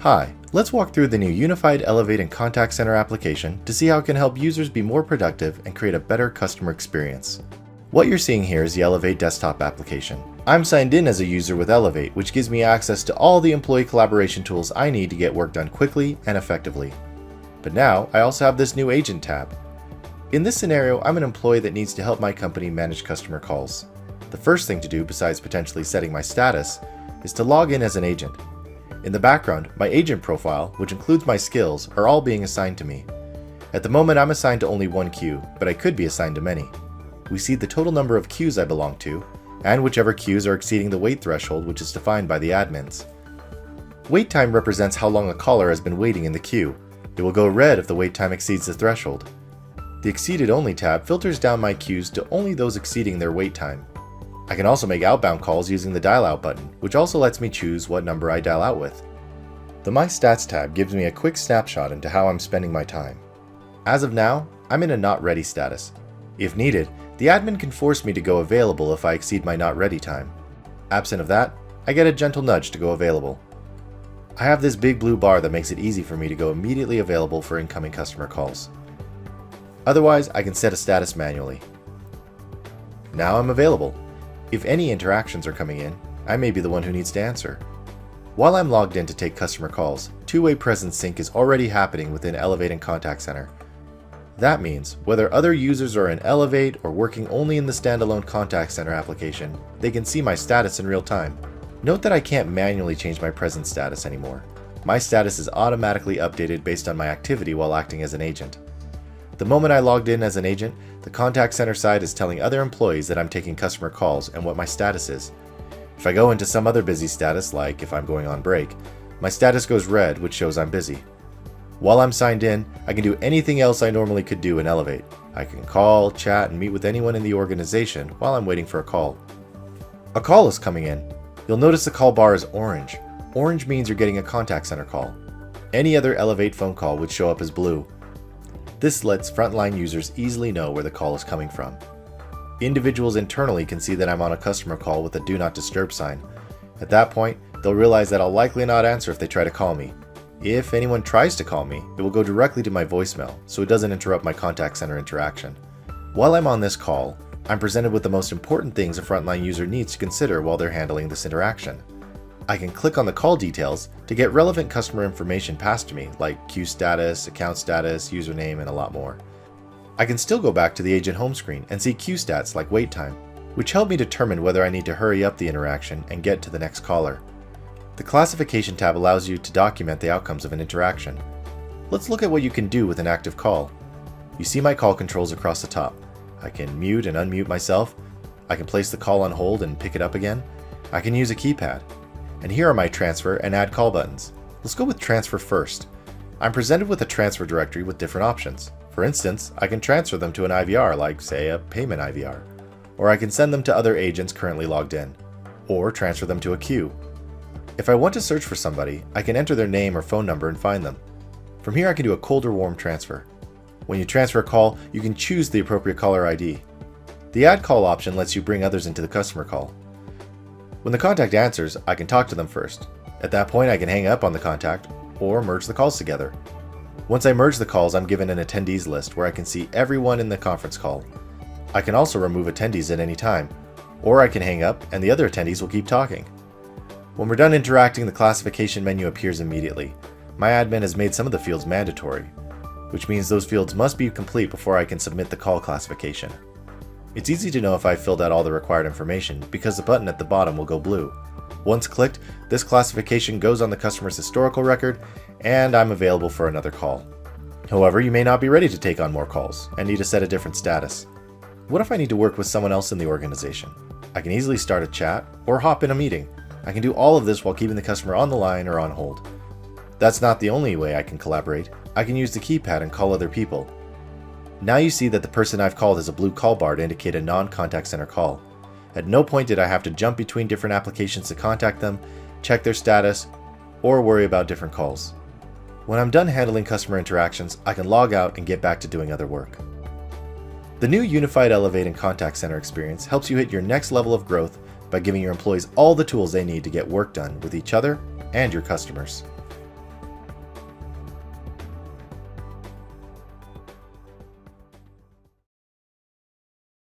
Hi, let's walk through the new Unified Elevate and Contact Center application to see how it can help users be more productive and create a better customer experience. What you're seeing here is the Elevate desktop application. I'm signed in as a user with Elevate, which gives me access to all the employee collaboration tools I need to get work done quickly and effectively. But now, I also have this new Agent tab. In this scenario, I'm an employee that needs to help my company manage customer calls. The first thing to do, besides potentially setting my status, is to log in as an agent. In the background, my agent profile, which includes my skills, are all being assigned to me. At the moment, I'm assigned to only one queue, but I could be assigned to many. We see the total number of queues I belong to, and whichever queues are exceeding the wait threshold, which is defined by the admins. Wait time represents how long a caller has been waiting in the queue. It will go red if the wait time exceeds the threshold. The Exceeded Only tab filters down my queues to only those exceeding their wait time. I can also make outbound calls using the Dial Out button, which also lets me choose what number I dial out with. The My Stats tab gives me a quick snapshot into how I'm spending my time. As of now, I'm in a Not Ready status. If needed, the admin can force me to go available if I exceed my Not Ready time. Absent of that, I get a gentle nudge to go available. I have this big blue bar that makes it easy for me to go immediately available for incoming customer calls. Otherwise, I can set a status manually. Now I'm available. If any interactions are coming in, I may be the one who needs to answer. While I'm logged in to take customer calls, two-way presence sync is already happening within Elevate and Contact Center. That means, whether other users are in Elevate or working only in the standalone Contact Center application, they can see my status in real time. Note that I can't manually change my presence status anymore. My status is automatically updated based on my activity while acting as an agent. The moment I logged in as an agent, the Contact Center side is telling other employees that I'm taking customer calls and what my status is. If I go into some other busy status, like if I'm going on break, my status goes red, which shows I'm busy. While I'm signed in, I can do anything else I normally could do in Elevate. I can call, chat, and meet with anyone in the organization while I'm waiting for a call. A call is coming in. You'll notice the call bar is orange. Orange means you're getting a Contact Center call. Any other Elevate phone call would show up as blue. This lets frontline users easily know where the call is coming from. Individuals internally can see that I'm on a customer call with a Do Not Disturb sign. At that point, they'll realize that I'll likely not answer if they try to call me. If anyone tries to call me, it will go directly to my voicemail, so it doesn't interrupt my Contact Center interaction. While I'm on this call, I'm presented with the most important things a frontline user needs to consider while they're handling this interaction. I can click on the call details to get relevant customer information passed to me, like queue status, account status, username, and a lot more. I can still go back to the agent home screen and see queue stats like wait time, which help me determine whether I need to hurry up the interaction and get to the next caller. The Classification tab allows you to document the outcomes of an interaction. Let's look at what you can do with an active call. You see my call controls across the top. I can mute and unmute myself. I can place the call on hold and pick it up again. I can use a keypad. And here are my transfer and add call buttons. Let's go with transfer first. I'm presented with a transfer directory with different options. For instance, I can transfer them to an IVR, like say a payment IVR, or I can send them to other agents currently logged in, or transfer them to a queue. If I want to search for somebody, I can enter their name or phone number and find them. From here I can do a cold or warm transfer. When you transfer a call, you can choose the appropriate caller ID. The Add Call option lets you bring others into the customer call. When the contact answers, I can talk to them first. At that point, I can hang up on the contact or merge the calls together. Once I merge the calls, I'm given an attendees list where I can see everyone in the conference call. I can also remove attendees at any time, or I can hang up and the other attendees will keep talking. When we're done interacting, the classification menu appears immediately. My admin has made some of the fields mandatory, which means those fields must be complete before I can submit the call classification. It's easy to know if I've filled out all the required information because the button at the bottom will go blue. Once clicked, this classification goes on the customer's historical record, and I'm available for another call. However, you may not be ready to take on more calls and need to set a different status. What if I need to work with someone else in the organization? I can easily start a chat or hop in a meeting. I can do all of this while keeping the customer on the line or on hold. That's not the only way I can collaborate. I can use the keypad and call other people. Now you see that the person I've called has a blue call bar to indicate a non-contact center call. At no point did I have to jump between different applications to contact them, check their status, or worry about different calls. When I'm done handling customer interactions, I can log out and get back to doing other work. The new Unified Elevate and Contact Center experience helps you hit your next level of growth by giving your employees all the tools they need to get work done with each other and your customers.